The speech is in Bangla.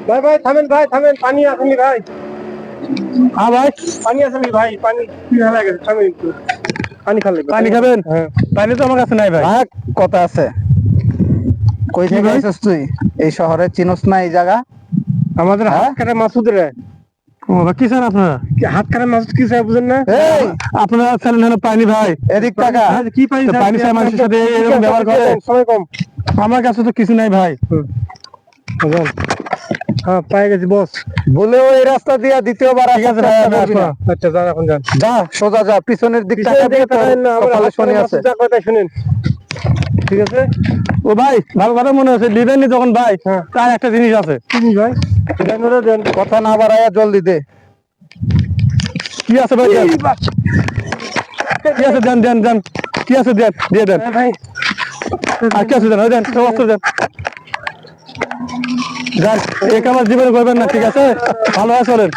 ভাই ভাই থামেন, পানি আসেনি ভাই। হ্যাঁ ভাই, পানি আসেনি ভাই, পানি পিয়া লাগে, থামেন একটু। পানি খালে পানি খাবেন? হ্যাঁ। পানি তো আমার কাছে নাই ভাই। কথা আছে। কই কি থেকে ভাই? আইছিস তুই? এই শহরে চিনোস না এই জায়গা? আমাদের হাত কাটা মাসুদ রে। ও ভাই, কি চান আপনারা? হাত কাটা মাসুদ কি চাই বুঝেন না? এই আপনারা চ্যানেল হলো পানি ভাই। এদিক টাকা। কি পানি তো চাই? পানি চাই মানুষের সাথে এরকম ব্যবহার করে? সময় কম। আমার কাছে তো কিছু নাই ভাই। বুঝলেন? হ্যাঁ পাই গেছি বস। বলেও এই রাস্তা দিয়া দ্বিতীয়বার ঠিক আছে ভাই, আমি আসবো না। আচ্ছা যান এখন যান। যা সোজা যা, পিছনের দিক পিছনের তাকাবি, দিকে তোর তাকাবেন না, আমার কপালে হাত শনি কাটা আছে। মাসুদ যা কথা শুনেন। ঠিক আছে? ও ভাই, ভালো কথা মনে হচ্ছে, দিবেননি যখন ভাই, হ্যাঁ। তার একটা জিনিস আছে। কি ভাই? দেন ওরে দেন। কথা না বাড়াইয়া জলদি দে। কি আছে ভাই? দেন। কি আছে? দেন দেন দেন। কি আছে? দেন, দিয়ে দেন। হ্যাঁ ভাই। আর কি আছে? দেন, ওই দেন, সব অস্ত্র দেন। দেন, এই কাজ জীবনে করবেন না, ঠিক আছে? ভালো হয় চলেন।